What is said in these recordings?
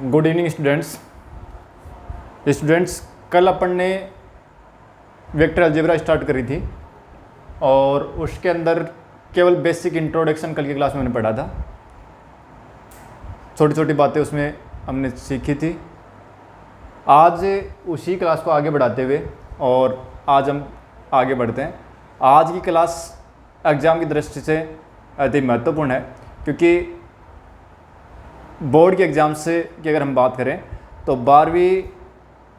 Good evening students. कल अपन ने vector algebra start करी थी और उसके अंदर केवल बेसिक इंट्रोडक्शन कल की क्लास में मैंने पढ़ा था। छोटी छोटी बातें उसमें हमने सीखी थी। आज उसी क्लास को आगे बढ़ाते हुए और आज हम आगे बढ़ते हैं। आज की क्लास एग्ज़ाम की दृष्टि से अति महत्वपूर्ण है, क्योंकि बोर्ड के एग्ज़ाम से की अगर हम बात करें तो 12वीं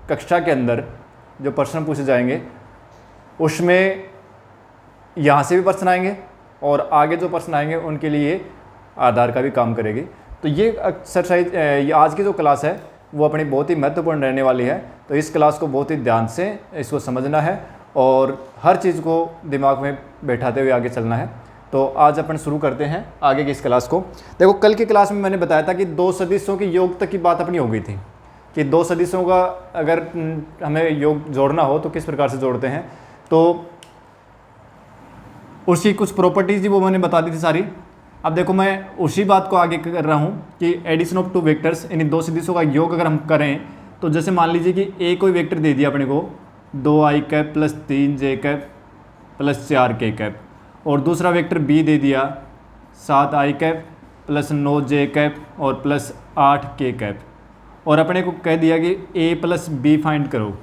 कक्षा के अंदर जो प्रश्न पूछे जाएंगे उसमें यहाँ से भी प्रश्न आएंगे और आगे जो प्रश्न आएंगे उनके लिए आधार का भी काम करेगी। तो ये एक्सरसाइज आज की जो क्लास है वो अपनी बहुत ही महत्वपूर्ण रहने वाली है। तो इस क्लास को बहुत ही ध्यान से इसको समझना है और हर चीज़ को दिमाग में बैठाते हुए आगे चलना है। तो आज अपन शुरू करते हैं आगे की इस क्लास को। देखो, कल की क्लास में मैंने बताया था कि दो सदिशों की योग तक की बात अपनी हो गई थी कि दो सदिशों का अगर हमें योग जोड़ना हो तो किस प्रकार से जोड़ते हैं। तो उसकी कुछ प्रॉपर्टीज वो मैंने बता दी थी सारी। अब देखो, मैं उसी बात को आगे कर रहा हूँ कि एडिशन ऑफ टू वेक्टर्स, यानी दो सदिशों का योग अगर हम करें तो जैसे मान लीजिए कि ए कोई वेक्टर दे दिया अपने को 2i cap plus 3j cap plus 4k cap, और दूसरा वेक्टर बी दे दिया 7i cap plus 9j cap और प्लस 8k कैप, और अपने को कह दिया कि a प्लस बी फाइंड करो।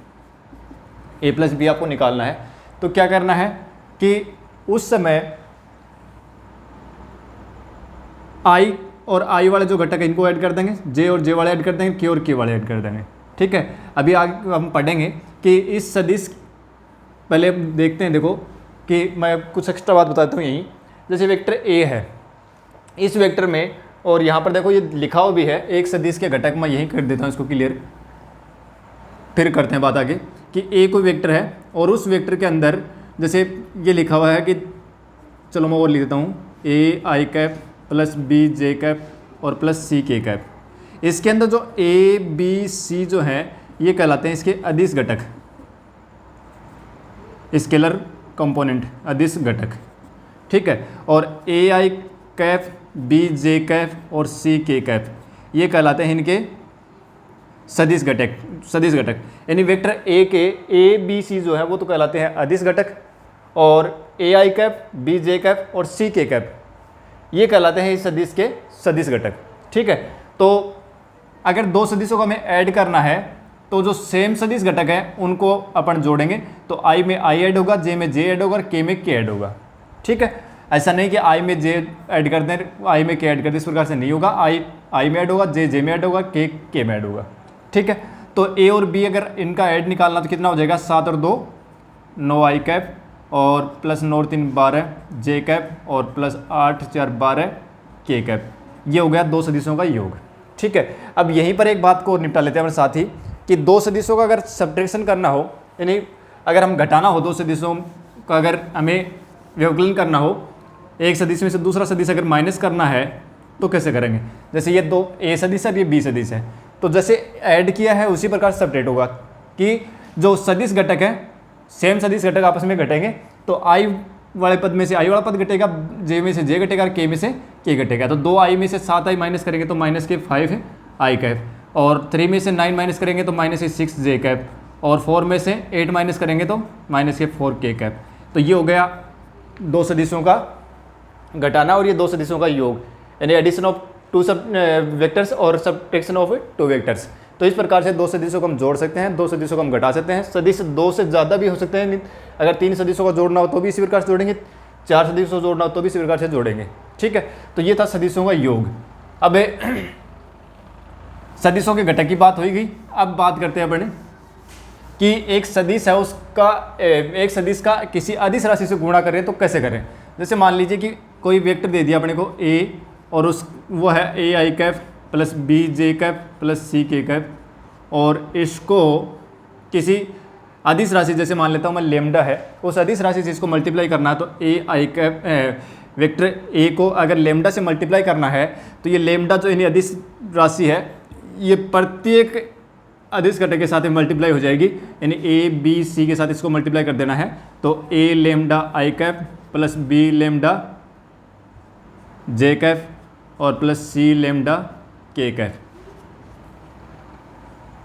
a प्लस बी आपको निकालना है। तो क्या करना है कि उस समय i और i वाले जो घटक है इनको ऐड कर देंगे, j और j वाले ऐड कर देंगे, k और k वाले ऐड कर देंगे। ठीक है, अभी आगे हम पढ़ेंगे कि इस सदिश, पहले देखते हैं। देखो कि मैं कुछ एक्स्ट्रा बात बताता हूँ यहीं। जैसे वेक्टर a है, इस वेक्टर में, और यहाँ पर देखो ये लिखा हुआ भी है एक सदिश के घटक। मैं यहीं कर देता हूँ इसको क्लियर, फिर करते हैं बात आगे कि a कोई वेक्टर है और उस वेक्टर के अंदर जैसे ये लिखा हुआ है कि, चलो मैं और लिख देता हूँ, a i cap plus b j cap और प्लस c k कैप। इसके अंदर जो a b c जो हैं ये कहलाते हैं इसके अदिश घटक, स्केलर कंपोनेंट, अदिश घटक। ठीक है, और ए I cap B J cap और सी के कैप ये कहलाते हैं इनके सदिश घटक। यानी वेक्टर ए के ए बी सी जो है वो तो कहलाते हैं अदिश घटक, और ए I cap B J cap और सी के कैप ये कहलाते हैं इस सदिश के सदिश घटक। ठीक है, तो अगर दो सदिशों को हमें ऐड करना है तो जो सेम सदिश घटक है उनको अपन जोड़ेंगे। तो i में i ऐड होगा, j में j ऐड होगा और k में k ऐड होगा। ठीक है, ऐसा नहीं कि i में j ऐड कर दें, i में k ऐड कर दें, इस प्रकार से नहीं होगा। i में ऐड होगा, j में ऐड होगा, k में ऐड होगा। ठीक है, तो a और b अगर इनका ऐड निकालना तो कितना हो जाएगा, 7 और 2 9i कैप और प्लस 9 और 3 12 j कैप और प्लस 8 4 12 k कैप। ये हो गया दो सदिशों का योग। ठीक है, अब यहीं पर एक बात को निपटा लेते हैं अपने साथ ही कि दो सदिशों का अगर सब्ट्रैक्शन करना हो, यानी अगर हम घटाना हो दो सदिशों का, अगर हमें व्यवकलन करना हो, एक सदिश में से दूसरा सदिश अगर माइनस करना है तो कैसे करेंगे। जैसे ये दो a सदिश है, ये b सदिश है, तो जैसे ऐड किया है उसी प्रकार सब्ट्रैक्ट होगा कि जो सदिश घटक है, सेम सदिश घटक आपस में घटेंगे तो i वाले पद में से i वाला पद घटेगा, j में से j घटेगा और k में से k घटेगा। तो 2i में से 7i माइनस करेंगे तो माइनस के 5 है i कैप, और 3 में से 9 माइनस करेंगे तो माइनस के 6 j कैप, और 4 में से 8 माइनस करेंगे तो माइनस के 4 k कैप। तो ये हो गया दो सदिशों का घटाना और ये दो सदिशों का योग, यानी एडिशन ऑफ टू वेक्टर्स और सब्ट्रैक्शन ऑफ टू वेक्टर्स। तो इस प्रकार से दो सदिशों को हम जोड़ सकते हैं, दो सदिशों को हम घटा सकते हैं। सदिश दो से ज़्यादा भी हो सकते हैं, अगर 3 सदिशों को जोड़ना हो तो भी इसी प्रकार से जोड़ेंगे, 4 सदिशों को जोड़ना हो तो भी इसी प्रकार से जोड़ेंगे। ठीक है, तो ये था सदिशों का योग। अब सदिशों के घटक की बात हो गई। अब बात करते हैं अपने कि एक सदिश है उसका, एक सदिश का किसी अदिश राशि से गुणा करें तो कैसे करें। जैसे मान लीजिए कि कोई वेक्टर दे दिया अपने को a और वो है A I cap plus B J cap plus C K cap, और इसको किसी अदिश राशि, जैसे मान लेता हूँ मैं लेमडा है, उस अदिश राशि से इसको मल्टीप्लाई करना है। तो ए आई कैप वेक्टर a को अगर लेमडा से मल्टीप्लाई करना है तो ये लेमडा जो यानी अदिश राशि है ये प्रत्येक अदिश घटक के साथ मल्टीप्लाई हो जाएगी, यानी ए बी सी के साथ इसको मल्टीप्लाई कर देना है। तो a lambda I cap plus B lambda J cap और plus C lambda K cap.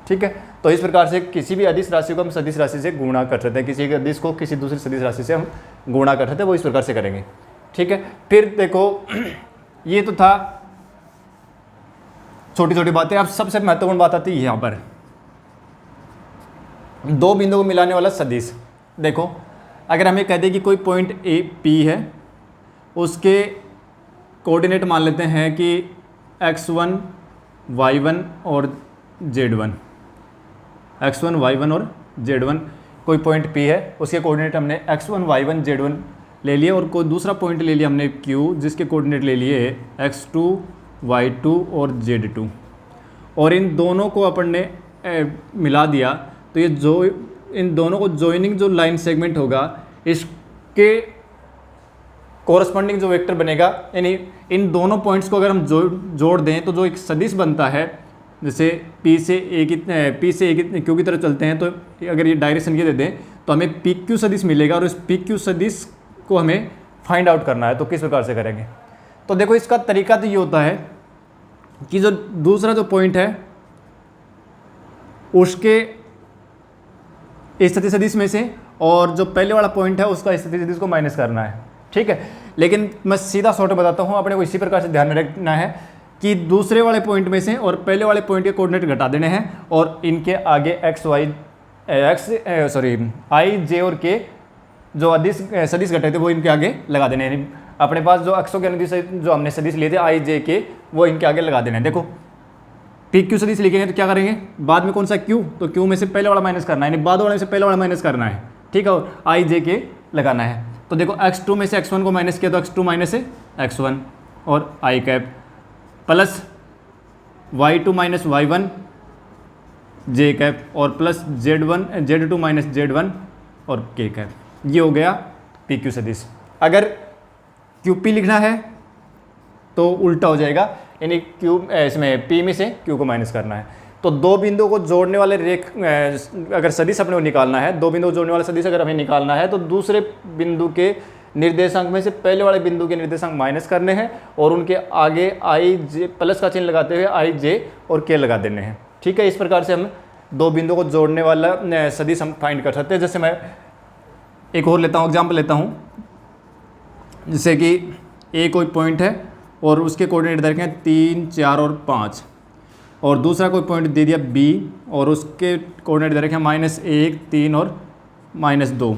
ठीक है। तो इस प्रकार से किसी भी अदिश राशि को हम सदिश राशि से गुणा कर सकते हैं, किसी एक अदिश को किसी दूसरी सदिश राशि से हम गुणा कर सकते हैं, वो इस प्रकार से करेंगे। ठीक है, फिर देखो ये तो था छोटी छोटी बातें। अब सबसे महत्वपूर्ण बात आती है यहाँ पर, दो बिंदुओं को मिलाने वाला सदिश। देखो अगर हमें कह दें कि कोई पॉइंट ए पी है, उसके कोऑर्डिनेट मान लेते हैं कि x1 y1 और z1, x1 y1 और z1, कोई पॉइंट P है, उसके कोऑर्डिनेट हमने x1 y1 z1 ले लिए, और कोई दूसरा पॉइंट ले लिया हमने Q, जिसके कोऑर्डिनेट ले लिए x2 y2 और z2, और इन दोनों को अपन ने मिला दिया। तो ये जो इन दोनों को जॉइनिंग जो लाइन सेगमेंट होगा, इसके कोरस्पॉन्डिंग जो वेक्टर बनेगा, यानी इन दोनों पॉइंट्स को अगर हम जोड़ दें तो जो एक सदिश बनता है, जैसे P से A की Q की तरफ चलते हैं, तो अगर ये डायरेक्शन ये दे दें तो हमें PQ सदिश मिलेगा, और इस PQ सदिश को हमें फाइंड आउट करना है। तो किस प्रकार से करेंगे? तो देखो इसका तरीका तो ये होता है कि जो दूसरा जो पॉइंट है उसके स्थिति सदिश में से, और जो पहले वाला पॉइंट है उसका स्थिति सदिश को माइनस करना है। ठीक है, लेकिन मैं सीधा शॉर्ट बताता हूँ, अपने को इसी प्रकार से ध्यान में रखना है कि दूसरे वाले पॉइंट में से और पहले वाले पॉइंट के कोऑर्डिनेट घटा देने हैं, और इनके आगे आई जे और के जो अदिश सदिश घटे थे वो इनके आगे लगा देने हैं। अपने पास जो अक्षों के अनुदिश जो हमने सदिश लिए थे आई जे के, वो इनके आगे लगा देने हैं। देखो पी क्यू सदिश लिखेंगे तो क्या करेंगे, बाद में कौन सा क्यू, तो क्यू में से पहले वाला माइनस करना है, यानी बाद वाले में से पहले वाला माइनस करना है। ठीक है, और आई जे के लगाना है। तो देखो x2 में से x1 को माइनस किया तो x2 माइनस से x1 और I cap, plus y2 minus y1 J cap, और प्लस z2 माइनस z1 और k कैप। ये हो गया पी क्यू सदिश। अगर QP लिखना है तो उल्टा हो जाएगा, यानी Q इसमें P में से Q को माइनस करना है। तो दो बिंदुओं को जोड़ने वाले अगर सदिश अपने को निकालना है, दो बिंदुओं को जोड़ने वाला सदिश अगर हमें निकालना है, तो दूसरे बिंदु के निर्देशांक में से पहले वाले बिंदु के निर्देशांक माइनस करने हैं, और उनके आगे आई जे प्लस का चिन्ह लगाते हुए आई जे और के लगा देने हैं। ठीक है, इस प्रकार से हम दो बिंदुओं को जोड़ने वाला सदिश हम फाइंड कर सकते हैं। जैसे मैं एक और लेता हूँ, एग्जाम्पल लेता हूँ, जैसे कि ए कोई पॉइंट है और उसके कोऑर्डिनेट दे रखे हैं 3, 4 और 5, और दूसरा कोई पॉइंट दे दिया B और उसके कोऑर्डिनेट दे रखे हैं -1, 3 और -2।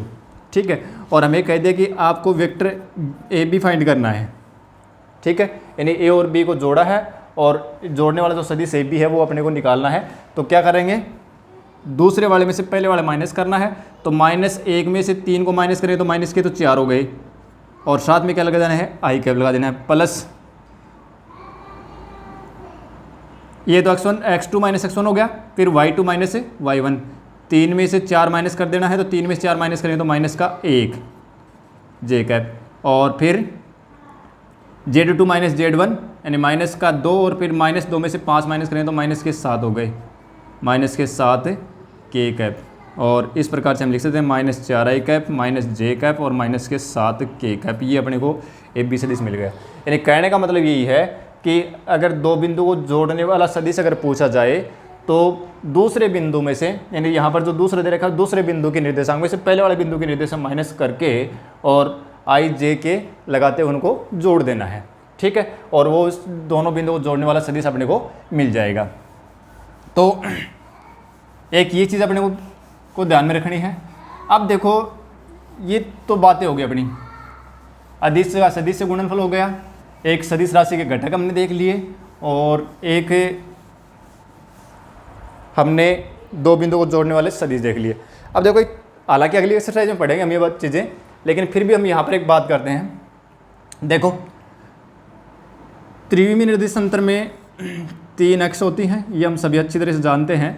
ठीक है, और हमें कह दिया कि आपको वेक्टर ए बी फाइंड करना है। ठीक है, यानी ए और बी को जोड़ा है, और जोड़ने वाला जो सदिश ए बी है वो अपने को निकालना है। तो क्या करेंगे, दूसरे वाले में से पहले वाले माइनस करना है। तो -1 में से 3 को माइनस करें तो माइनस के तो 4 हो गए, और साथ में क्या लगा देना है, आई कैप लगा देना है, प्लस ये तो x2 माइनस x1 हो गया, फिर y2 माइनस y1, 3 में से 4 माइनस कर देना है, तो 3 में से 4 माइनस करें तो माइनस का 1 जे कैप, और फिर z2 माइनस z1 यानी माइनस का 2, और फिर -2 में से 5 माइनस करें तो माइनस के 7 हो गए, माइनस के 7 के कैप। और इस प्रकार से हम लिख सकते हैं -4 आई कैप माइनस जे कैप और माइनस के 7 के कैप। ये अपने को ए बी सदिश मिल गया। यानी कहने का मतलब यही है कि अगर दो बिंदु को जोड़ने वाला सदिश अगर पूछा जाए, तो दूसरे बिंदु में से, यानी यहाँ पर जो दूसरा दे रखा है, दूसरे बिंदु के निर्देशांक में से पहले वाले बिंदु के निर्देशांक माइनस करके और आई जे के लगाते हुए उनको जोड़ देना है। ठीक है, और वो उस दोनों बिंदु को जोड़ने वाला सदिश अपने को मिल जाएगा। तो एक ये चीज़ अपने को ध्यान में रखनी है। अब देखो ये तो बातें हो गई अपनी, अदिश का सदिश से गुणनफल हो गया, एक सदिश राशि के घटक हमने देख लिए, और एक हमने दो बिंदु को जोड़ने वाले सदिश देख लिए। अब देखो हालांकि अगली एक्सरसाइज में पढ़ेंगे हम ये बात चीज़ें, लेकिन फिर भी हम यहाँ पर एक बात करते हैं। देखो त्रिविमीय निर्देशांतर में 3 अक्ष होती हैं, ये हम सभी अच्छी तरह से जानते हैं,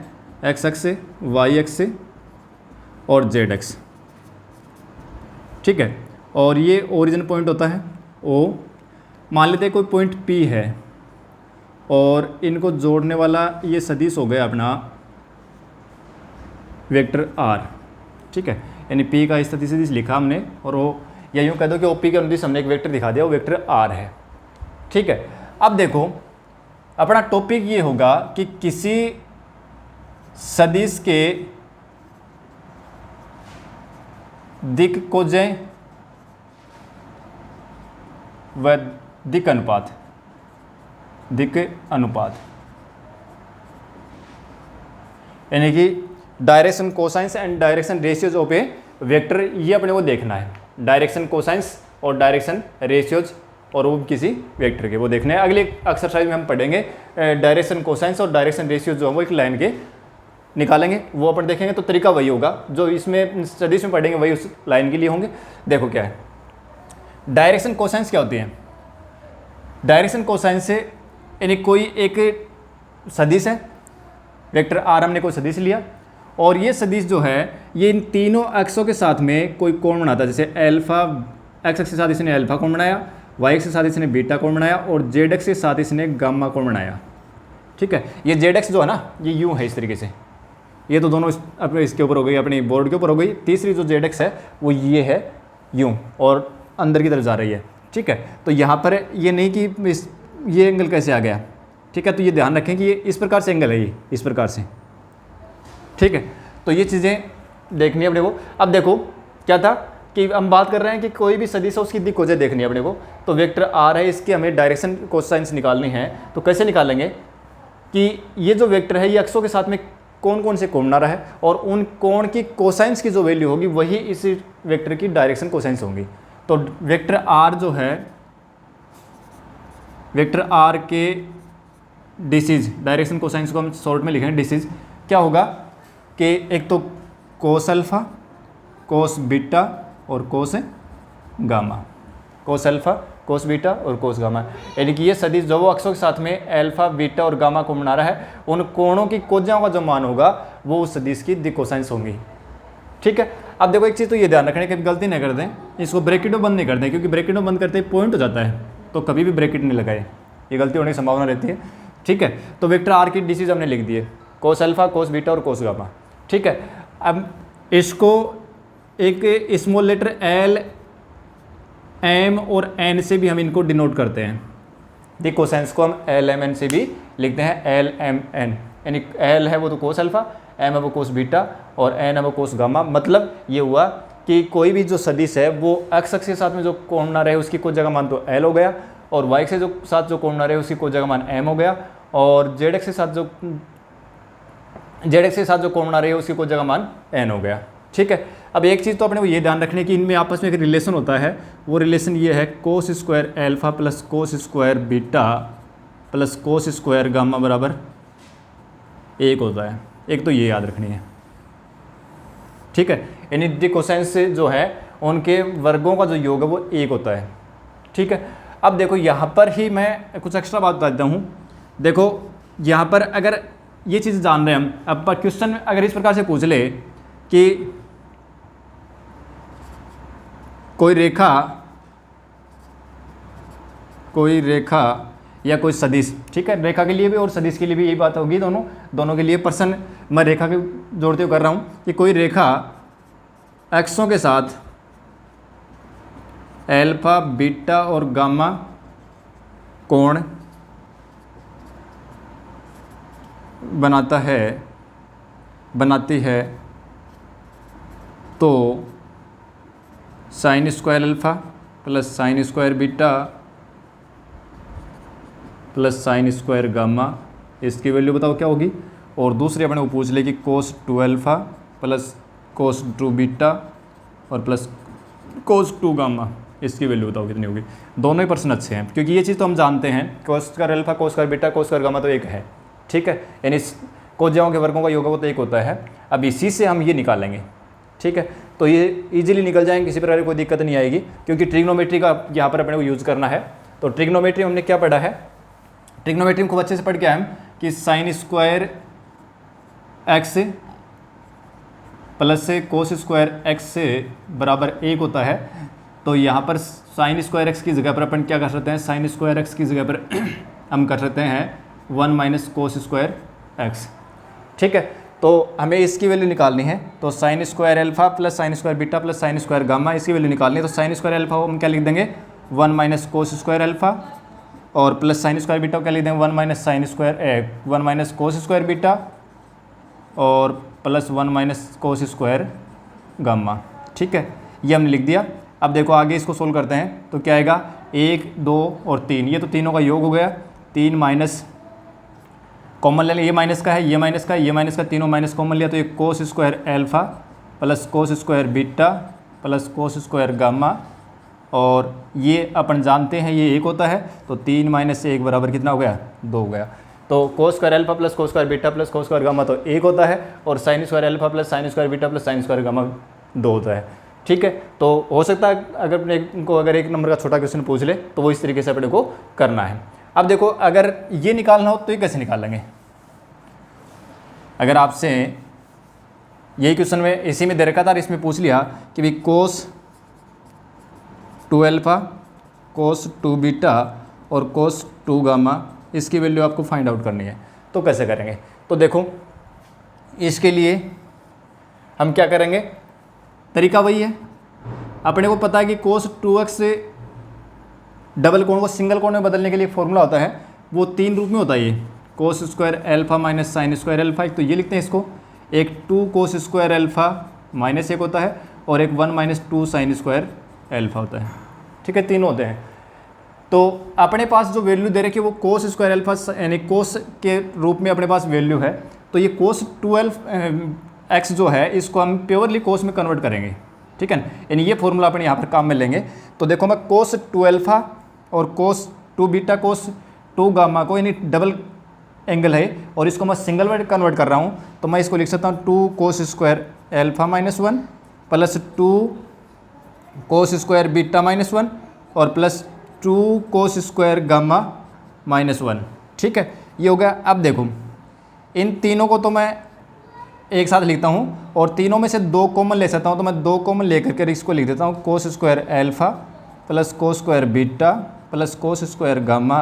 x अक्ष से, y अक्ष से और z अक्ष। ठीक है, और ये ओरिजिन पॉइंट होता है O। मान लेते हैं कोई पॉइंट P है और इनको जोड़ने वाला ये सदिश हो गया अपना वेक्टर R। ठीक है, यानी P का स्थिति सदिश लिखा हमने, और वो या यूँ कह दो कि OP के अनुदिश हमने एक वेक्टर दिखा दिया, वो वेक्टर R है। ठीक है, अब देखो अपना टॉपिक ये होगा कि किसी सदिश के दिक् कोजय व दिक् अनुपात, दिक् अनुपात, यानी कि direction cosines and direction ratios of A vector, ये अपने को देखना है। डायरेक्शन कोसाइंस और डायरेक्शन रेशियोज और वो किसी वेक्टर के वो देखने हैं। अगले एक्सरसाइज में हम पढ़ेंगे डायरेक्शन कोसाइंस और डायरेक्शन रेशियोज जो है वो एक लाइन के निकालेंगे, वो अपन देखेंगे। तो तरीका वही होगा जो इसमें सदिश में पढ़ेंगे, वही उस लाइन के लिए होंगे। देखो क्या है डायरेक्शन कोसाइंस, क्या होती है डायरेक्शन कोसाइंस से, यानी कोई एक सदिश है, वेक्टर आर हमने कोई सदिश लिया और ये सदिश जो है ये इन तीनों अक्षों के साथ में कोई कोण बनाता है। जैसे अल्फा एक्स अक्ष के साथ इसने अल्फा कोण बनाया, वाई एक्स के साथ इसने बीटा कोण बनाया और जेड एक्स के साथ इसने गामा कोण बनाया। ठीक है, ये जेड एक्स जो है ना ये यूँ है इस तरीके से, ये तो दोनों अपने इसके ऊपर हो गई, अपनी बोर्ड के ऊपर हो गई। तीसरी जो जेड एक्स है वो ये है यूँ और अंदर की तरफ जा रही है। ठीक है, तो यहाँ पर ये नहीं कि ये एंगल कैसे आ गया। ठीक है, तो ये ध्यान रखें कि ये इस प्रकार से एंगल है, ये इस प्रकार से। ठीक है, तो ये चीज़ें देखनी है अपने को। अब देखो क्या था कि हम बात कर रहे हैं कि कोई भी सदिश है उसकी दिक् कोजय देखनी है अपने को। तो वेक्टर आर है, इसकी हमें डायरेक्शन कोसाइंस निकालनी है। तो कैसे निकालेंगे कि ये जो वेक्टर है ये अक्षों के साथ में कौन कौन से कोण बना रहा है और उन कोण की कोसाइंस की जो वैल्यू होगी वही इस वेक्टर की डायरेक्शन कोसाइंस होंगी। तो वेक्टर आर जो है, वेक्टर आर के डिसीज डायरेक्शन कोसाइंस को हम शॉर्ट में लिखेंगे डिसीज, क्या होगा कि एक तो कोस अल्फा, कोस बीटा और cos gamma, cos alpha, cos beta और कोस गामा, यानी कि ये सदिश जो वो अक्षों के साथ में अल्फा, बीटा और गामा को बना रहा है, उन कोणों की कोज्यों का जो मान होगा वो उस सदिश की दिक् कोसाइंस होंगी। ठीक है, अब देखो एक चीज़ तो ये ध्यान रखने की गलती नहीं कर दें, इसको ब्रैकेटों बंद नहीं कर दें, क्योंकि ब्रैकेटों बंद करते ही पॉइंट हो जाता है, तो कभी भी ब्रैकेट नहीं लगाए, ये गलती होने की संभावना रहती है। ठीक है, तो वेक्टर आर की डिसीज हमने लिख दिए, कोस अल्फा, कोस बीटा और कोस गामा। ठीक है, अब इसको एक स्मॉल लेटर एल, एम और एन से भी हम इनको डिनोट करते हैं। दिक् कोसाइंस को हम एल एम एन से भी लिखते हैं, एल एम एन, यानी एल है वो तो कोस अल्फा, एम है वो कोस बीटा और एन है वो कोस गामा। मतलब ये हुआ कि कोई भी जो सदिश है वो एक्स अक्ष के साथ में जो कोण बना रहे उसकी कोई जगह मान तो एल हो गया, और वाई के साथ जो कोण बना रहे उसकी कोई जगह मान एम हो गया, और जेड एक्स के साथ जो कोण बना रही है उसकी कोई जगह मान एन हो गया। ठीक है, अब एक चीज़ तो अपने को ये ध्यान रखने की इनमें आपस में एक रिलेशन होता है, वो रिलेशन ये है cos square alpha plus cos square beta plus cos square gamma बराबर 1 होता है। एक तो ये याद रखनी है। ठीक है, यानी दिक् कोसाइंस से जो है उनके वर्गों का जो योग है वो 1 होता है। ठीक है, अब देखो यहाँ पर ही मैं कुछ एक्स्ट्रा बात बता देता हूँ। देखो यहाँ पर अगर ये चीज़ जान रहे हैं हम, अब पर क्वेश्चन अगर इस प्रकार से पूछ ले कि कोई रेखा या कोई सदिश, ठीक है, रेखा के लिए भी और सदिश के लिए भी यही बात होगी, दोनों के लिए पर्सन मैं रेखा के जोड़ते हुए कर रहा हूँ कि कोई रेखा एक्सों के साथ अल्फा, बीटा और गामा कोण बनाती है तो sine square alpha plus sine square beta plus sine square gamma, इसकी वैल्यू बताओ क्या होगी। और दूसरी अपने को पूछ ले कि कोस 2 अल्फा प्लस कोस 2 बीटा और प्लस कोस 2 गामा, इसकी वैल्यू बताओ कितनी होगी। दोनों ही प्रश्न अच्छे हैं क्योंकि ये चीज़ तो हम जानते हैं, cos square alpha, cos square beta, cos square gamma तो 1 है। ठीक है, यानी कोज्यों के वर्गों का योग वो तो 1 होता है। अब इसी से हम ये निकालेंगे। ठीक है, तो ये इजीली निकल जाएंगे, किसी प्रकार की कोई दिक्कत नहीं आएगी, क्योंकि ट्रिग्नोमेट्री का यहाँ पर अपने को यूज़ करना है। तो ट्रिग्नोमेट्री हमने क्या पढ़ा है, ट्रिग्नोमेट्री में खूब अच्छे से पढ़ के आए हम कि साइन स्क्वायर एक्स प्लस से कोस स्क्वायर एक्स से बराबर 1 होता है। तो यहाँ पर साइन स्क्वायर एक्स की जगह पर अपन क्या कर सकते हैं, साइन स्क्वायर एक्स की जगह पर हम कर सकते हैं 1 माइनस कोस स्क्वायर एक्स। ठीक है, तो हमें इसकी वैल्यू निकालनी है। तो sine square alpha plus sine square beta plus sine square gamma, इसकी वैल्यू निकालनी है। तो साइन स्क्वायर अल्फा हम क्या लिख देंगे 1 माइनस कोस स्क्वायर अल्फा, और प्लस साइन स्क्वायर बीटा क्या लिख देंगे 1 माइनस कोस स्क्वायर बीटा और plus 1 minus cos square gamma. ठीक है, ये हमने लिख दिया। अब देखो आगे इसको सोल्व करते हैं तो क्या आएगा, 1 2 और 3, ये तो तीनों का योग हो गया। 3 माइनस कॉमन ले लें, ये माइनस का है, ये माइनस का है, ये माइनस का, तीनों माइनस कॉमन लिया तो ये cos square alpha plus cos square beta plus cos square gamma, और ये अपन जानते हैं ये 1 होता है, तो 3 माइनस 1 बराबर कितना हो गया, 2 हो गया। तो cos square alpha plus cos square beta plus cos square gamma तो 1 होता है, और sine square alpha plus sine square beta plus sine square gamma 2 होता है। ठीक है, तो हो सकता है अगर अपने को अगर 1 नंबर का छोटा क्वेश्चन पूछ ले तो वो इस तरीके से अपने को करना है। अब देखो अगर ये निकालना हो तो ये कैसे निकालेंगे। अगर आपसे यही क्वेश्चन में इसी में दे रखा था और इसमें पूछ लिया कि भाई कोस 2 अल्फा कोस 2 बीटा और कोस 2 गामा, इसकी वैल्यू आपको फाइंड आउट करनी है, तो कैसे करेंगे। तो देखो इसके लिए हम क्या करेंगे, तरीका वही है। अपने को पता है कि कोस 2x से डबल कोण को सिंगल कोण में बदलने के लिए फॉर्मूला होता है, वो 3 रूप में होता है। ये cos square alpha minus sine square alpha, तो ये लिखते हैं इसको, एक 2 कोस स्क्वायर एल्फा माइनस 1 होता है, और एक 1 माइनस 2 साइन स्क्वायर एल्फा होता है। ठीक है, 3 होते हैं। तो अपने पास जो वैल्यू दे रखी है वो कोस स्क्वायर एल्फा यानी कोस के रूप में अपने पास वैल्यू है, तो ये कोस 12x जो है इसको हम प्योरली कोस में कन्वर्ट करेंगे। ठीक है, यानी ये फॉर्मूला अपने यहाँ पर काम में लेंगे। तो देखो मैं कोस 2 अल्फा और कोस 2 बीटा कोस 2 गामा को, यानी डबल एंगल है और इसको मैं सिंगल में कन्वर्ट कर रहा हूँ, तो मैं इसको लिख सकता हूँ 2 cos square alpha minus 1 plus 2 cos square beta minus 1 और plus 2 cos square gamma minus 1। ठीक है, ये हो गया। अब देखो इन तीनों को तो मैं एक साथ लिखता हूँ और तीनों में से 2 कॉमन ले सकता हूँ, तो मैं 2 कॉमन लेकर के इसको लिख देता हूँ cos square alpha plus cos square beta plus cos square gamma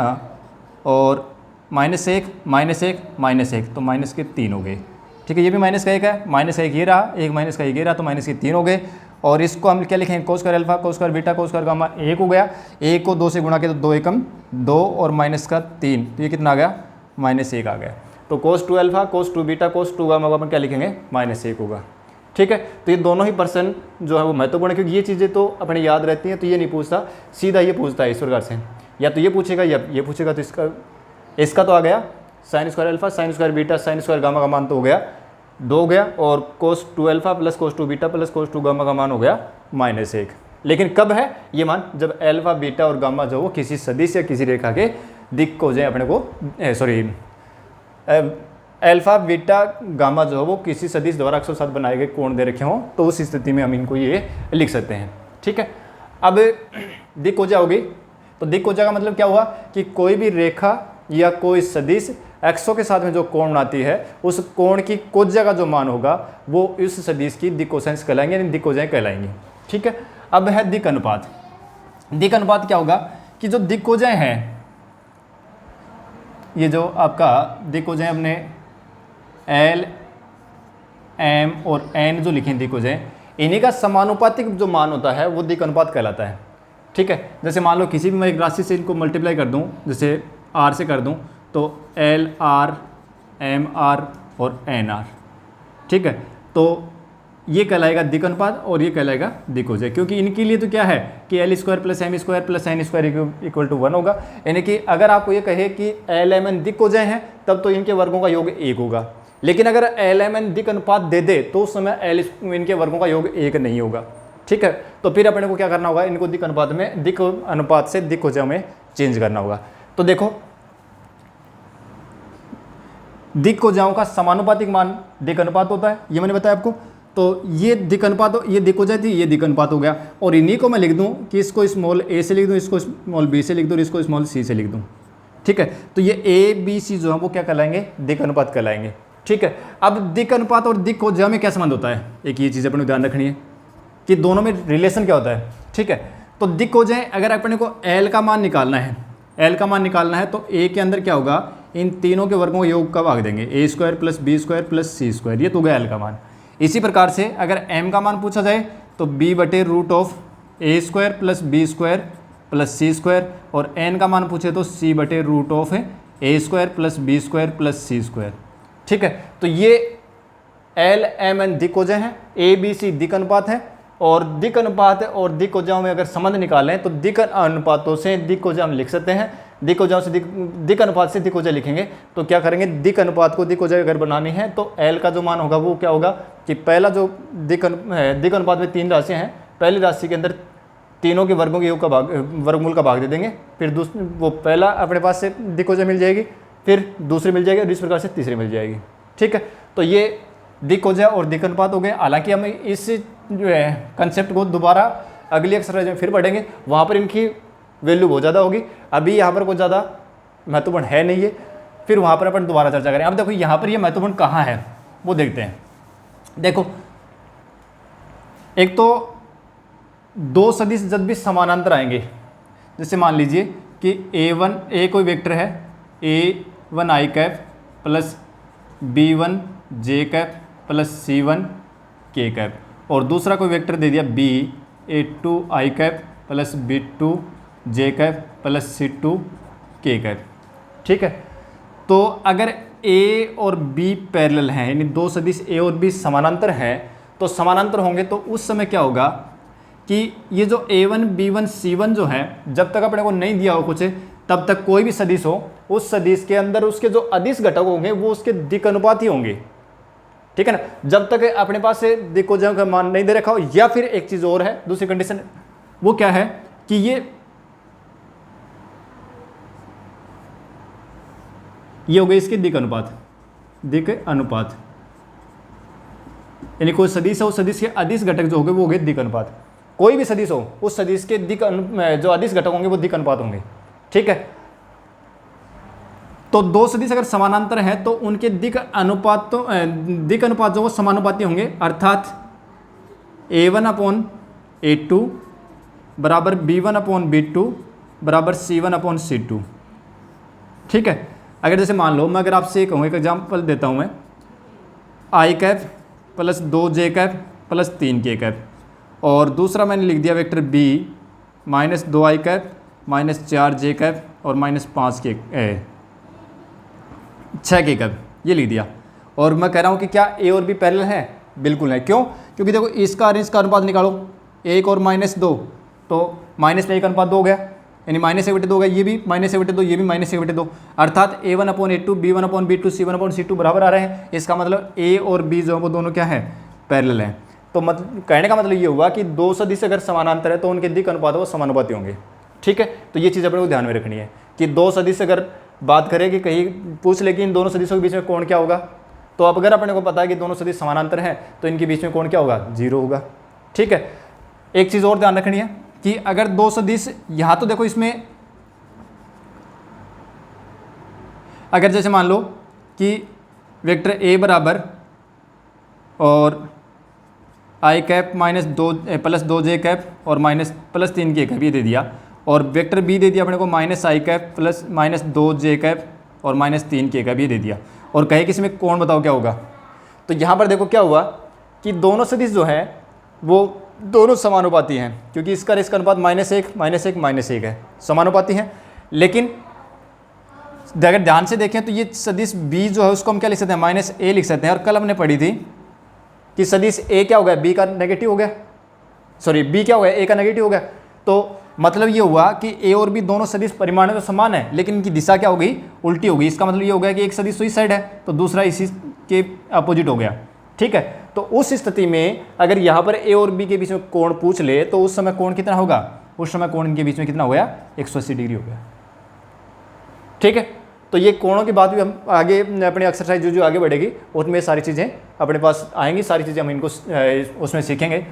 और माइनस 1 माइनस 1 माइनस 1, तो माइनस के 3 हो गए। ठीक है, ये भी माइनस का 1 है, माइनस का 1 ये रहा, एक माइनस का 1 ये रहा, तो माइनस के 3 हो गए। और इसको हम क्या लिखेंगे, cos square alpha cos square beta cos square gamma 1 हो गया। 1 को 2 से गुणा किया तो 2 एकम 2 और माइनस का 3, तो ये कितना आ गया, माइनस 1 आ गया। तो कोस 2 अल्फा कोस 2 बीटा कोस 2 गामा को अपन क्या लिखेंगे, माइनस 1 होगा। ठीक है, तो ये दोनों ही पर्सन जो है वो महत्वपूर्ण है, क्योंकि ये चीज़ें तो अपने याद रहती हैं, तो ये नहीं पूछता, सीधा ये पूछता है इस प्रकार से, या तो ये पूछेगा या ये पूछेगा। तो इसका तो आ गया sine square alpha sine square beta sine square gamma का मान तो हो गया 2 हो गया, और कोस 2 alpha plus cos 2 beta plus cos 2 gamma का मान हो गया माइनस 1। लेकिन कब है ये मान, जब एल्फा बीटा और गामा जो वो किसी सदिश या किसी रेखा के दिक् को जाए अपने को एल्फा बीटा गामा जो है वो किसी सदिश द्वारा 107 बनाए गए कोण दे रखे हों, तो उस स्थिति में हम इनको ये लिख सकते हैं। ठीक है, अब दिक् हो जाओगी, तो दिक् हो जाएगा मतलब क्या हुआ कि कोई भी रेखा या कोई सदिश एक्सों के साथ में जो कोण बनाती है उस कोण की कोज्या का जो मान होगा वो इस सदिश की दिक् कोसाइंस कहलाएंगे, यानी दिक् कोजाएं कहलाएंगी। ठीक है, अब है दिक् अनुपात। दिक् अनुपात क्या होगा कि जो दिक् कोजाएं हैं, ये जो आपका दिक् कोजाएं अपने एल एम और एन जो लिखे दिक् कोजाएं, इन्हीं का समानुपातिक जो मान होता है वो दिक् अनुपात कहलाता है। ठीक है, जैसे मान लो किसी भी मैं एक राशि से इनको मल्टीप्लाई कर दूं, जैसे आर से कर दूं, तो एल आर एम आर और एन आर। ठीक है, तो ये कहलाएगा दिक् अनुपात और ये कहलाएगा दिक् कोजाएं, क्योंकि इनके लिए तो क्या है कि L square plus M square plus N square equal to 1 होगा। यानी कि अगर आपको ये कहे कि एल एम एन दिक् कोजाएं हैं तब तो इनके वर्गों का योग 1 होगा, लेकिन अगर एल एम एन दिक् अनुपात दे दे तो उस समय एल इनके वर्गों का योग 1 नहीं होगा। ठीक है, तो फिर अपने को क्या करना होगा, इनको दिक् अनुपात में दिक् अनुपात से दिक् कोजाएं में चेंज करना होगा। तो देखो दिक् कोजाओं का समानुपातिक मान दिक् अनुपात होता है, ये मैंने बताया आपको। तो ये दिक् अनुपात, ये दिक् कोजाएं थी, ये दिक् अनुपात हो गया, और इन्हीं को मैं लिख दूं कि इसको स्मॉल ए से लिख दूं, इसको स्मॉल बी से लिख दूं और इसको स्मॉल सी से लिख दूं। ठीक है, तो ये ए बी सी जो है वो क्या कहलाएंगे, दिक् अनुपात कहलाएंगे। ठीक है, अब दिक् अनुपात और दिक् कोजाओं में क्या संबंध होता है, एक ये चीज़ अपने को ध्यान रखनी है कि दोनों में रिलेशन क्या होता है। ठीक है, तो दिक् कोजाएं अगर अपने को एल का मान निकालना है, एल का मान निकालना है तो ए के अंदर क्या होगा, इन तीनों के वर्गों को योग का भाग देंगे, A square plus B square plus C square, ये तो गया एल का मान। इसी प्रकार से अगर एम का मान पूछा जाए तो बी बटे root of A square plus B square plus C square, और एन का मान पूछे तो सी बटे root of A square plus B square plus C square. ठीक है, तो ये एल एम एन दिक्कोजय हैं, ए बी सी दिक् अनुपात है, और दिक् अनुपात और दिक्कोजाओं में अगर संबंध निकालें तो दिक् अनुपातों से दिक्कोजय हम लिख सकते हैं, दिक्कोजाओं से दिक् अनुपात से दिक्कोजय लिखेंगे तो क्या करेंगे, दिक् अनुपात को दिक्कोजय अगर बनानी है तो एल का जो मान होगा वो क्या होगा कि पहला जो दिक् अनुपात में 3 राशियाँ हैं, पहली राशि के अंदर तीनों के वर्गों के योग का भाग, वर्गमूल का भाग दे देंगे, फिर दूसरी वो पहला अपने पास से दिक्कोजय मिल जाएगी, फिर दूसरी मिल जाएगी और इस प्रकार से तीसरी मिल जाएगी। ठीक है, तो ये दिक्कोजय और दिक् अनुपात हो गए। हालांकि हम इस जो है कंसेप्ट को दोबारा अगली एक्सरसाइज में फिर पढ़ेंगे, वहाँ पर इनकी वैल्यू बहुत ज़्यादा होगी, अभी यहाँ पर कुछ ज़्यादा महत्वपूर्ण है नहीं है, फिर वहाँ पर अपन दोबारा चर्चा करें। अब देखो यहाँ पर ये महत्वपूर्ण कहाँ है वो देखते हैं। देखो एक तो दो सदिश जब भी समानांतर आएंगे, जैसे मान लीजिए कि ए कोई वेक्टर है a1 i cap plus b1 j cap plus c1 k cap, और दूसरा कोई वेक्टर दे दिया a2 i cap plus b2 j cap plus c2 k cap. ठीक है, तो अगर a और b पैरेलल हैं, यानी दो सदिश a और b समानांतर हैं, तो समानांतर होंगे तो उस समय क्या होगा कि ये जो a1 b1 c1 जो है, जब तक अपने को नहीं दिया हो कुछ, तब तक कोई भी सदिश हो, उस सदिश के अंदर उसके जो अदिश घटक होंगे वो उसके दिक् अनुपात ही होंगे। ठीक है ना, जब तक अपने पास से दिक्कोजयों का मान नहीं दे रखा हो, या फिर एक चीज़ और है, दूसरी कंडीशन, वो क्या है कि ये हो गई इसके दिक् अनुपात, यानी कोई सदिश है, उस सदिश के अदिश घटक जो होंगे वो हो गए दिक् अनुपात। कोई भी सदिश हो, उस सदिश के जो अदिश घटक होंगे वो दिक् अनुपात होंगे। ठीक है, तो दो सदिश अगर समानांतर हैं तो उनके दिक् अनुपात जो वो समानुपाती होंगे, अर्थात a1 अपॉन a2 बराबर b1 अपॉन b2 बराबर c1 अपॉन c2। ठीक है, अगर जैसे मान लो मैं अगर आपसे ये कहूँ, एक एग्जाम्पल देता हूँ मैं, i cap plus 2j cap plus 3k cap, और दूसरा मैंने लिख दिया vector b minus 2i cap minus 4j cap और माइनस 6k कैप, ये लिख दिया। और मैं कह रहा हूँ कि क्या a और b पैरेलल है? बिल्कुल है। क्यों? क्योंकि देखो इसका और इसका अनुपात निकालो, 1 और -2, तो माइनस में 1 अनुपात 2 हो गया, यानी -1/2 हो गया, ये भी -1/2, ये भी -1/2, अर्थात a1 upon a2 b1 upon b2 c1 upon c2 बराबर आ रहे हैं। इसका मतलब a और b जो है वो दोनों क्या है, पैरेलल हैं। तो मतलब कहने का मतलब ये हुआ कि दो सदिश अगर समानांतर है तो उनके दिक् अनुपात वो समानुपाती होंगे। ठीक है, तो ये चीज़ अपने को ध्यान में रखनी है कि दो सदिश अगर बात करें कि कहीं पूछ ले कि इन दोनों सदिशों के बीच में कोण क्या होगा, तो अब अगर अपने को पता है कि दोनों सदिश समानांतर हैं तो इनके बीच में कोण क्या होगा, 0 होगा। ठीक है, एक चीज़ और ध्यान रखनी है कि अगर दो सदिश, यहाँ तो देखो इसमें अगर जैसे मान लो कि वेक्टर a बराबर और i cap minus 2 plus 2j cap और माइनस प्लस 3k कैप ये दे दिया, और वेक्टर b दे दिया अपने को -i cap plus -2j cap और -3k कैप ये दे दिया, और कहे कि इसमें कोण बताओ क्या होगा। तो यहाँ पर देखो क्या हुआ कि दोनों सदिश जो है वो दोनों समानुपाती हैं, क्योंकि इसका अनुपात -1 है, समानुपाती हैं। लेकिन अगर ध्यान से देखें तो ये सदिश b जो है उसको हम क्या लिख सकते हैं, -a लिख सकते हैं। और कल हमने पढ़ी थी कि सदिश a क्या हो गया, b का नेगेटिव हो गया, सॉरी b क्या हो गया, a का नेगेटिव हो गया। तो मतलब ये हुआ कि a और b दोनों सदिश परिमाण में तो समान है, लेकिन इनकी दिशा क्या हो गई, उल्टी हो गई। इसका मतलब ये हो गया कि एक सदिश तो इस साइड है तो दूसरा इसी के अपोजिट हो गया। ठीक है, तो उस स्थिति में अगर यहाँ पर a और b के बीच में कोण पूछ ले तो उस समय कोण कितना होगा, उस समय कोण इनके बीच में कितना हो गया, 180 डिग्री हो गया। ठीक है, तो ये कोणों की बात भी हम आगे अपनी एक्सरसाइज जो आगे बढ़ेगी उसमें सारी चीज़ें अपने पास आएंगी, सारी चीज़ें हम इनको उसमें सीखेंगे।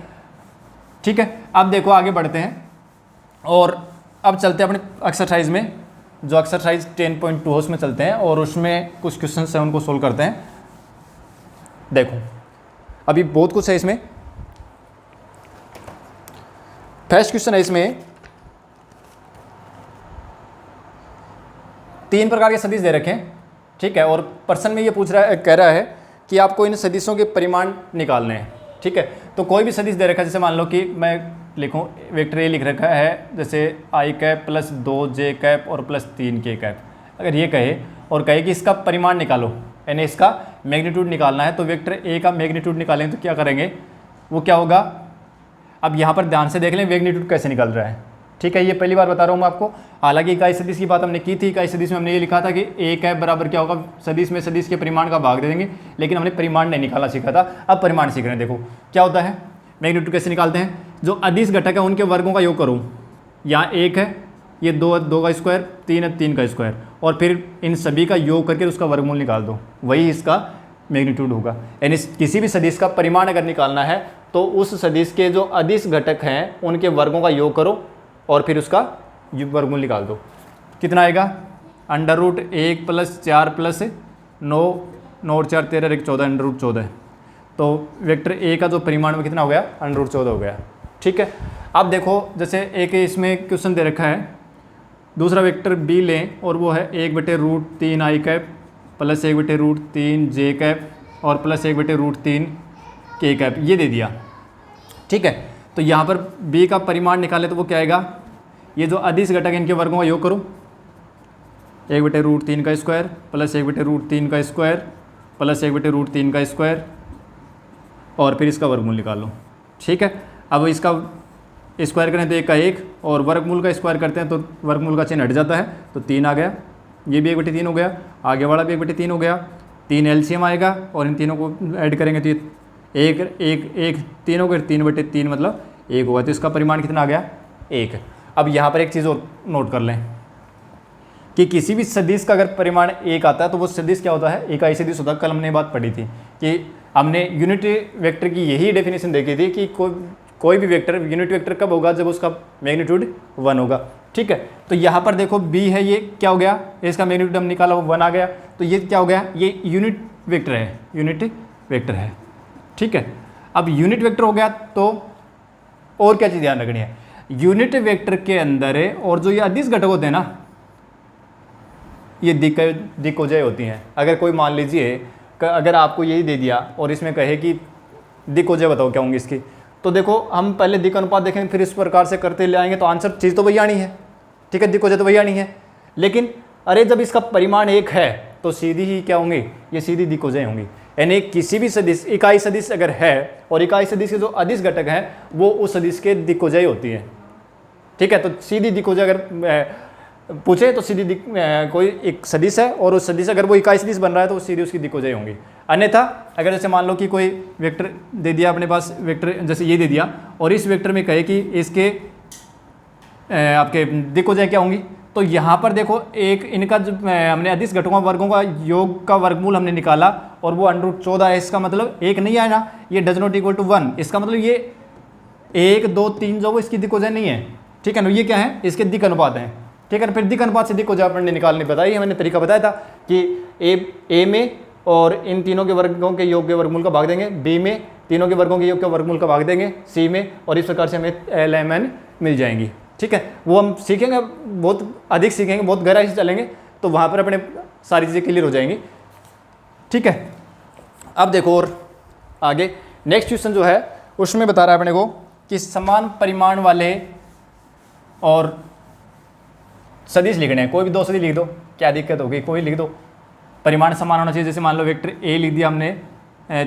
ठीक है, अब देखो आगे बढ़ते हैं और अब चलते हैं अपने एक्सरसाइज में, जो एक्सरसाइज 10.2 है उसमें चलते हैं और उसमें कुछ क्वेश्चन हैं उनको सोल्व करते हैं। देखो अभी बहुत कुछ है इसमें। फर्स्ट क्वेश्चन है इसमें, 3 प्रकार के सदिश दे रखे हैं। ठीक है, और प्रश्न में ये कह रहा है कि आपको इन सदिशों के परिमाण निकालने हैं। ठीक है, तो कोई भी सदिश दे रखा है, जैसे मान लो कि मैं लिखूं वेक्टर ए लिख रखा है, जैसे i cap plus 2j cap और प्लस 3k कैप। अगर ये कहे और कहे कि इसका परिमाण निकालो, यानी इसका मैग्नीट्यूड निकालना है। तो वेक्टर ए का मैग्नीट्यूड निकालेंगे तो क्या करेंगे, वो क्या होगा, अब यहाँ पर ध्यान से देख लें मैग्नीट्यूड कैसे निकल रहा है। ठीक है, ये पहली बार बता रहा हूँ मैं आपको। हालांकि इकाई सदिश की बात हमने की थी, इकाई सदिश में हमने ये लिखा था कि ए कैप बराबर क्या होगा, सदिश में सदिश के परिमाण का भाग दे देंगे, लेकिन हमने परिमाण नहीं निकालना सीखा था। अब परिमाण सीख रहे हैं। देखो क्या होता है, मैग्नीट्यूड कैसे निकालते हैं, जो अदिश घटक है उनके वर्गों का योग करूँ। यहाँ 1 है, ये 2 का स्क्वायर, 3 है 3 का स्क्वायर, और फिर इन सभी का योग करके उसका वर्गमूल निकाल दो, वही इसका मैग्नीट्यूड होगा। यानी किसी भी सदिश का परिमाण अगर निकालना है तो उस सदिश के जो अदिश घटक हैं उनके वर्गों का योग करो और फिर उसका वर्गमूल निकाल दो। कितना आएगा, √1 + 4 + 9, 9 और 4 13 1 14, √14। तो वेक्टर ए का जो परिमाण में कितना हो गया, √14 हो गया। ठीक है, अब देखो जैसे एक इसमें क्वेश्चन दे रखा है, दूसरा वेक्टर बी लें और वो है 1/√3 i कैप + 1/√3 j कैप और + 1/√3 k कैप, ये दे दिया। ठीक है, तो यहाँ पर b का परिमाण निकाले तो वो क्या आएगा, ये जो अदिश घटक है इनके वर्गों का योग करो, 1/√3 का स्क्वायर + 1/√3 का स्क्वायर + 1/√3 का स्क्वायर और फिर इसका वर्गमूल निकालो। ठीक है, अब इसका स्क्वायर करें तो 1 का 1 और वर्गमूल का स्क्वायर करते हैं तो वर्गमूल का चिन्ह हट जाता है, तो 3 आ गया, ये भी 1/3 हो गया, आगे वाला भी 1/3 हो गया, 3 एलसीएम आएगा और इन तीनों को ऐड करेंगे तो ये 1 3 हो गए, 3/3 मतलब 1 होगा, तो इसका परिमाण कितना आ गया, 1। अब यहाँ पर एक चीज़ और नोट कर लें कि किसी भी सदिश का अगर परिमाण 1 आता है तो वो सदिश क्या होता है, इकाई सदिश होता है। कल हमने बात पढ़ी थी कि हमने यूनिट वेक्टर की यही डेफिनेशन देखी थी कि कोई भी वेक्टर यूनिट वेक्टर कब होगा, जब उसका मैग्नीट्यूड 1 होगा। ठीक है, तो यहाँ पर देखो b है, ये क्या हो गया, इसका मैग्नीट्यूड हम निकाला वो 1 आ गया, तो ये क्या हो गया, ये यूनिट वेक्टर है, यूनिट वेक्टर है। ठीक है, अब यूनिट वेक्टर हो गया तो और क्या चीज़ ध्यान रखनी है, यूनिट वेक्टर के अंदर है और जो ये अदिश घटक होते हैं ना, ये दिक्कोजय होती हैं। अगर कोई मान लीजिए अगर आपको यही दे दिया और इसमें कहे कि दिक्कोजय बताओ क्या होंगी इसकी, तो देखो हम पहले दिक् अनुपात देखेंगे फिर इस प्रकार से करते ले आएंगे तो आंसर चीज़ तो वही आनी है। ठीक है, दिक्कोजय तो वही आनी है, लेकिन अरे जब इसका परिमाण 1 है तो सीधी ही क्या होंगी, ये सीधी दिक्कोजय होंगी। यानी किसी भी सदिश, इकाई सदिश अगर है और इकाई सदिश के जो अदिश घटक हैं वो उस सदिश के दिक्कोजय होती है। ठीक है, तो सीधी दिक्कोजय अगर पूछे तो सीधी कोई एक सदिश है और उस सदिश अगर वो इकाई सदिश बन रहा है तो सीधी उसकी दिक्कोजय होंगी। अन्यथा अगर जैसे मान लो कि कोई वेक्टर दे दिया अपने पास, वेक्टर जैसे ये दे दिया और इस वेक्टर में कहे कि इसके आपके दिक्कोजय क्या होंगी, तो यहाँ पर देखो एक इनका जो हमने अदिश घटकों वर्गों का योग का वर्गमूल हमने निकाला और वो √14 है, इसका मतलब 1 नहीं आया ना, ये डज नॉट इक्वल टू 1, इसका मतलब ये 1 2 3 जो वो इसकी दिक्कोजय नहीं है। ठीक है ना, ये क्या है, इसके दिक् अनुपात हैं। ठीक है, फिर दिक् अनुपात से दिक्कोजय आपने निकालने बताई, मैंने तरीका बताया था कि ए में और इन तीनों के वर्गों के योग के वर्गमूल का भाग देंगे, बी में तीनों के वर्गों के योग के वर्गमूल का भाग देंगे, सी में, और इस प्रकार से हमें LMN मिल जाएंगी। ठीक है, वो हम सीखेंगे, बहुत अधिक सीखेंगे, बहुत गहराई से चलेंगे तो वहाँ पर अपने सारी चीज़ें क्लियर हो जाएंगी। ठीक है, अब देखो और आगे नेक्स्ट क्वेश्चन जो है उसमें बता रहा है अपने को कि समान परिमाण वाले और सदिश लिखने हैं, कोई भी 2 सदिश लिख दो, क्या दिक्कत होगी, कोई लिख दो, परिमाण समान होना चाहिए। जैसे मान लो वेक्टर ए लिख दिया हमने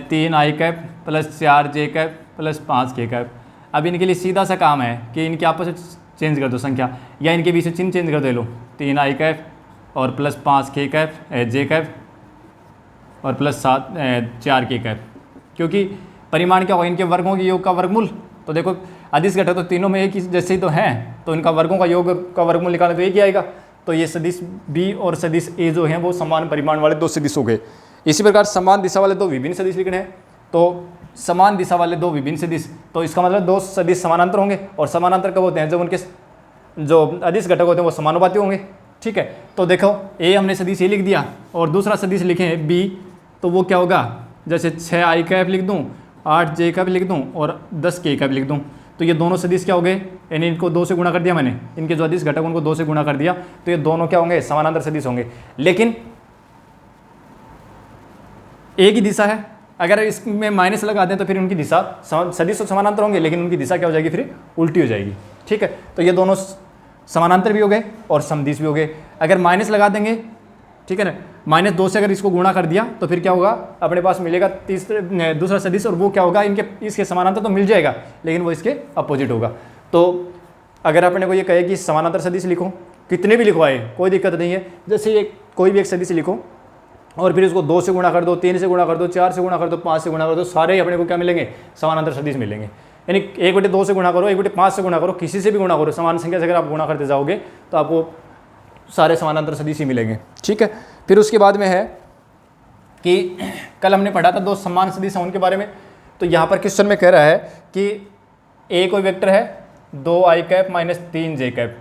3 i cap + 4 j cap + 5 k cap. अब इनके लिए सीधा सा काम है कि इनके आपस में चेंज कर दो संख्या, या इनके बीच में चिन्ह चेंज कर दे लो, 3 i कैप और + 5 k कैप j कैप और + 4 k कैप, क्योंकि परिमाण क्या होगा, इनके वर्गों के योग का वर्गमूल। तो देखो अदिश घटक तो तीनों में एक ही जैसे ही तो हैं, तो इनका वर्गों का योग का वर्गमूल निकालें तो एक ही आएगा। तो ये सदिश बी और सदिश ए जो हैं वो समान परिमाण वाले 2 सदिश हो गए। इसी प्रकार समान दिशा वाले 2 विभिन्न सदिश लिखने हैं, तो समान दिशा वाले 2 विभिन्न सदिश, तो इसका मतलब 2 सदिश समानांतर होंगे, और समानांतर कब होते हैं, जब उनके जो अदिश घटक होते हैं वो समानुपाती होंगे। ठीक है, तो देखो ए हमने सदिश ए लिख दिया और दूसरा सदिश लिखे बी, तो वो क्या होगा, जैसे 6 i कैप लिख दूँ, 8 j कैप लिख दूँ और 10 k कैप लिख दूँ, तो ये दोनों सदिश क्या हो गए, यानी इनको 2 से गुणा कर दिया मैंने, इनके जो अदिश घटक उनको 2 से गुणा कर दिया, तो ये दोनों क्या होंगे, समानांतर सदिश होंगे। लेकिन एक ही दिशा है, अगर इसमें माइनस लगा दें तो फिर उनकी दिशा सदिश तो समानांतर होंगे, लेकिन उनकी दिशा क्या हो जाएगी, फिर उल्टी हो जाएगी। ठीक है, तो ये दोनों समानांतर भी हो गए और समदिश भी हो गए। अगर माइनस लगा देंगे ठीक है ना। -2 से अगर इसको गुणा कर दिया तो फिर क्या होगा, अपने पास मिलेगा दूसरा सदिश, और वो क्या होगा, इसके समानांतर तो मिल जाएगा लेकिन वो इसके अपोजिट होगा। तो अगर अपने को ये कहे कि समानांतर सदिश लिखो, कितने भी लिखवाए कोई दिक्कत नहीं है। जैसे ये कोई भी एक सदिश लिखो और फिर उसको 2 से गुणा कर दो, 3 से गुणा कर दो, 4 से गुणा कर दो, 5 से गुणा कर दो, सारे ही अपने को क्या मिलेंगे, समानांतर सदिश मिलेंगे। यानी 1/2 से गुणा करो, 1/5 से गुणा करो, किसी से भी गुणा करो, समान संख्या से अगर आप गुणा करते जाओगे तो आपको सारे समानांतर सदिश ही मिलेंगे। ठीक है, फिर उसके बाद में है कि कल हमने पढ़ा था 2 समान सदिश होने के बारे में। तो यहाँ पर क्वेश्चन में कह रहा है कि ए कोई वेक्टर है 2i cap minus 3j cap,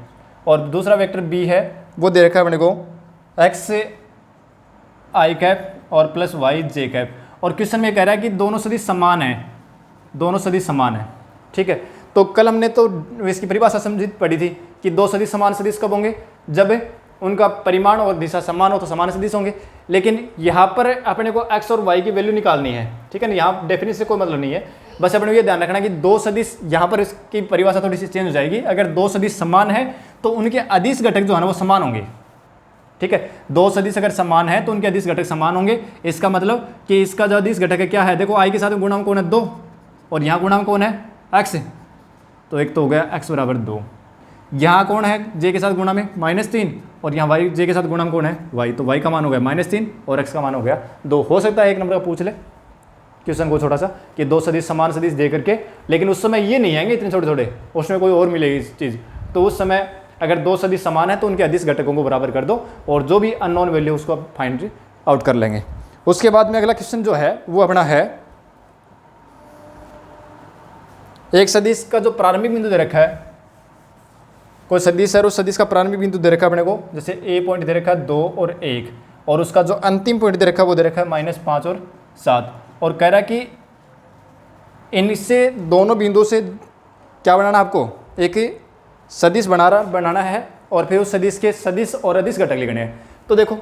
और दूसरा वेक्टर बी है वो दे रखा है अपने को x i कैप और प्लस y j कैप, और क्वेश्चन में कह रहा है कि दोनों सदिश समान हैं, दोनों सदिश समान है। ठीक है, तो कल हमने तो इसकी परिभाषा समझी पढ़ी थी कि 2 सदिश समान सदिश कब होंगे, जब उनका परिमाण और दिशा समान हो तो समान सदिश होंगे। लेकिन यहाँ पर अपने को x और y की वैल्यू निकालनी है। ठीक है ना, यहाँ डेफिनेशन से कोई मतलब नहीं है, बस अपने को ये ध्यान रखना कि 2 सदिश, यहाँ पर इसकी परिभाषा थोड़ी सी चेंज हो जाएगी। अगर 2 सदिश समान है तो उनके अदिश घटक जो है ना वो समान होंगे। ठीक है, 2 सदिश अगर समान है तो उनके अदिश घटक समान होंगे। इसका मतलब कि इसका जो अदिश घटक है क्या है, देखो i के साथ गुणांक कौन है 2, और यहाँ गुणांक कौन है x, तो एक तो हो गया x बराबर 2। यहाँ कौन है j के साथ गुणा में -3, और यहाँ y j के साथ गुणा में कौन है y, तो y का मान हो गया -3 और x का मान हो गया 2। हो सकता है 1 नंबर का पूछ ले क्वेश्चन को छोटा सा कि 2 सदिश समान सदिश दे करके, लेकिन उस समय ये नहीं आएंगे इतने छोटे छोटे, उसमें कोई और मिलेगी इस चीज़। तो उस समय अगर 2 सदिश समान है तो उनके अदिश घटकों को बराबर कर दो और जो भी अननोन वैल्यू उसको आप फाइंड आउट कर लेंगे। उसके बाद में अगला क्वेश्चन जो है वो अपना है, एक सदिश का जो प्रारंभिक बिंदु दे रखा है, कोई सदिश है और उस सदिश का प्रारंभिक बिंदु दे रखा है अपने को, जैसे ए पॉइंट दे रखा है 2 और 1, और उसका जो अंतिम पॉइंट दे रखा है वो दे रखा है -5 और 7, और कह रहा है कि इनसे दोनों बिंदु से क्या बनाना है आपको, एक सदिश बनाना है, और फिर उस सदिश के सदिश और अदिश घटक लिखने हैं। तो देखो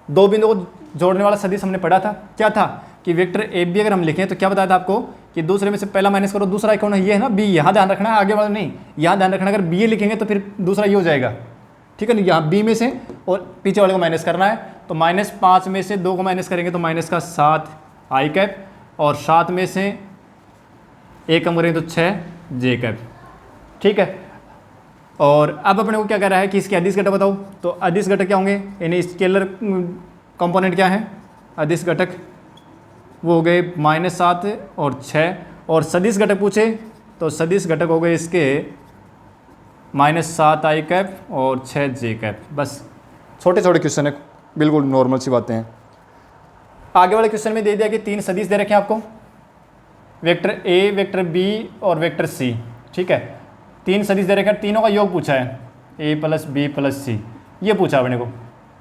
2 बिंदु को जोड़ने वाला सदिश हमने पढ़ा था, क्या था कि वेक्टर ए बी अगर हम लिखें तो क्या बताया था आपको कि दूसरे में से पहला माइनस करो, दूसरा कौन है, ये है ना बी, यहाँ ध्यान रखना है, आगे वाला नहीं, यहाँ ध्यान रखना। अगर बी ए लिखेंगे तो फिर दूसरा ये हो जाएगा। ठीक है ना, यहाँ बी में से और पीछे वाले को माइनस करना है, तो -5 में से 2 को माइनस करेंगे तो -7 i कैप, और 7 में से 1 कम करेंगे तो 6 j कैप। ठीक है, और अब अपने को क्या कह रहा है कि इसके अदिश घटक बताओ, तो अदिश घटक क्या होंगे, यानी स्केलर कंपोनेंट क्या है, अदिश घटक वो हो गए -7 और 6, और सदिश घटक पूछे तो सदिश घटक हो गए इसके -7 i कैप और 6 j कैप। बस छोटे छोटे क्वेश्चन है, बिल्कुल नॉर्मल सी बातें हैं। आगे वाले क्वेश्चन में दे दिया कि 3 सदिश दे रखे हैं आपको, वेक्टर ए, वेक्टर बी और वेक्टर सी। ठीक है, 3 सदिश दे रखे हैं, तीनों का योग पूछा है, a + b + c, ये पूछा अपने को,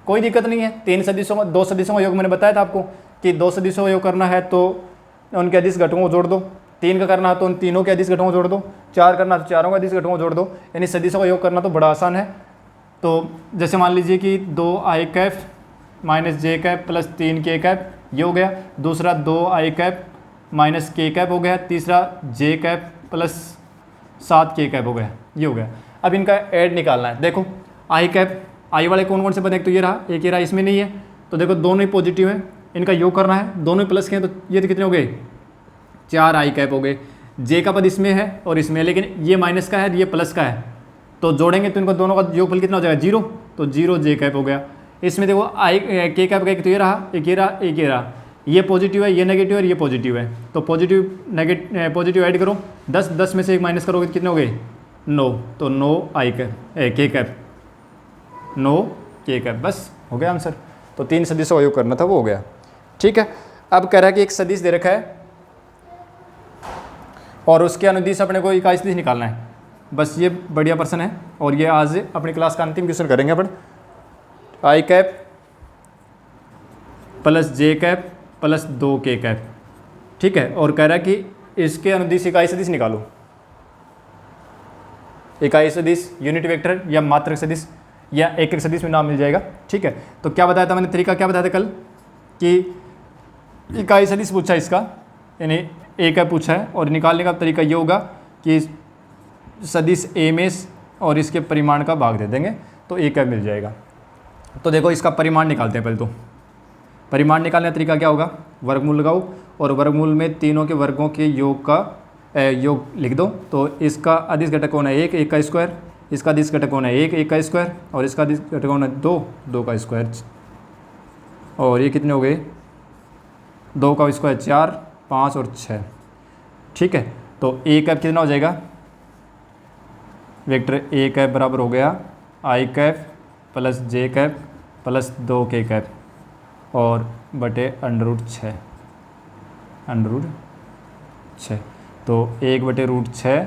कोई दिक्कत नहीं है। 3 सदिशों का 2 सदिशों का योग मैंने बताया था आपको कि 2 सदिशों का योग करना है तो उनके अदिश घटकों को जोड़ दो, 3 का करना है तो उन तीनों के अदिश घटकों को जोड़ दो, 4 करना है तो चारों के अदिश घटकों को जोड़ दो, यानी सदिशों का योग करना तो बड़ा आसान है। तो जैसे मान लीजिए कि 2i cap -j cap plus 3k cap, ये हो गया, दूसरा 2i कैप -k कैप हो गया, तीसरा j cap plus 7k cap हो गया, ये हो गया। अब इनका ऐड निकालना है। देखो i कैप, i वाले कौन कौन से पद, एक तो ये रहा, एक ये रहा, इसमें नहीं है, तो देखो दोनों ही पॉजिटिव हैं, इनका योग करना है, दोनों ही प्लस के हैं, तो ये तो कितने हो गए 4 i कैप हो गए। j का पद इसमें है और इसमें है, लेकिन ये माइनस का है, ये प्लस का है, तो जोड़ेंगे तो इनको दोनों का योगफल कितना हो जाएगा 0, तो 0 j कैप हो गया। इसमें देखो k कैप का एक तो ये रहा, एक ये रहा, एक ये रहा, ये पॉजिटिव है, ये नेगेटिव है, ये पॉजिटिव है, तो पॉजिटिव ऐड करो, 10 में से 1 माइनस करोगे तो कितने हो गए 9, तो 9 k कैप, 9 k कैप, बस हो गया आंसर। तो 3 सदिशों का योग करना था, वो हो गया। ठीक है, अब कह रहा है कि एक सदिश दे रखा है और उसके अनुदिश अपने को इकाई सदिश निकालना है। बस ये बढ़िया प्रश्न है और ये आज अपनी क्लास का अंतिम क्वेश्चन करेंगे अपन। i cap plus j cap plus 2k cap. ठीक है, और कह रहा है कि इसके अनुदिश इकाई सदिश निकालो। इकाई सदिश, यूनिट वेक्टर या मात्रक सदिश या एक सदिश में नाम मिल जाएगा। ठीक है, तो क्या बताया था मैंने, तरीका क्या बताया था कल कि इकाई सदिश पूछा इसका, यानी a का पूछा है, और निकालने का तरीका ये होगा कि सदिश a में और इसके परिमाण का भाग दे देंगे तो a का मिल जाएगा। तो देखो इसका परिमाण निकालते हैं पहले। तो परिमाण निकालने का तरीका क्या होगा, वर्गमूल लगाओ और वर्गमूल में तीनों के वर्गों के योग का योग लिख दो। तो इसका अदिश घटक होना है 1, 1 का स्क्वायर, इसका अदिश घटक होना है 1, 1 का स्क्वायर, और इसका अदिश घटक होना है 2, 2 का स्क्वायर। और ये कितने हो गए, 2 का स्क्वायर 4, 5 और 6। ठीक है, तो ए कैप कितना हो जाएगा, वेक्टर ए कैप बराबर हो गया आई कैप प्लस जे कैप प्लस 2 के कैप और बटे √6, √6। तो 1/√6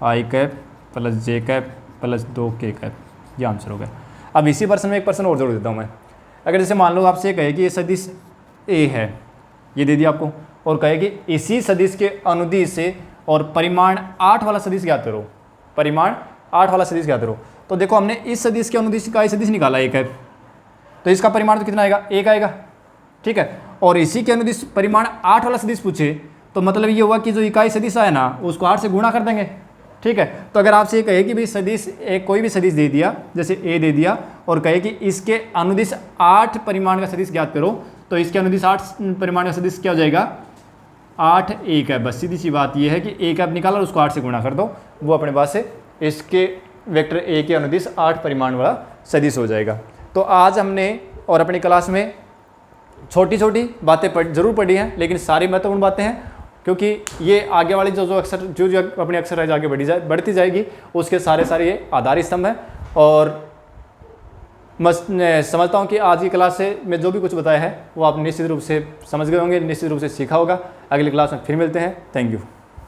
आई कैप प्लस जे कैप प्लस 2 के कैप, ये आंसर हो गया। अब इसी पर्सन में एक पर्सन और जोड़ देता हूँ मैं। अगर जैसे मान लो आपसे कहे कि ये सदिश ए है, ये दे दिया आपको, और कहे कि इसी सदिश के अनुदिश से और परिमाण 8 वाला सदिश ज्ञात करो, परिमाण 8 वाला सदिश ज्ञात करो। तो देखो हमने इस सदिश के अनुदिश का सदिश निकाला एक है, तो इसका परिमाण तो कितना आएगा, 1 आएगा। ठीक है, और इसी के अनुदिश परिमाण 8 वाला सदिश पूछे तो मतलब ये हुआ कि जो इकाई सदिश आया ना उसको 8 से गुणा कर देंगे। ठीक है, तो अगर आपसे ये कहे कि भाई सदिश एक कोई भी सदिश दे दिया, जैसे ए दे दिया, और कहे कि इसके अनुदिश 8 परिमाण का सदिश ज्ञात करो, तो इसके अनुदिश 8 परिमाण का सदिश क्या हो जाएगा, 8 ए कैप। बस सीधी सी बात ये है कि ए कैप निकाला और उसको 8 से गुणा कर दो, वो अपने पास से इसके वेक्टर ए के अनुदिश 8 परिमाण वाला सदिश हो जाएगा। तो आज हमने और अपनी क्लास में छोटी छोटी बातें जरूर पढ़ी हैं, लेकिन सारी महत्वपूर्ण बातें हैं, क्योंकि ये आगे वाली जो अक्षर जो अपनी अक्षर आगे बढ़ती जाएगी उसके सारे ये आधार स्तंभ हैं। और मैं समझता हूँ कि आज की क्लास से मैं जो भी कुछ बताया है वो आप निश्चित रूप से समझ गए होंगे, निश्चित रूप से सीखा होगा। अगली क्लास में फिर मिलते हैं। Thank you.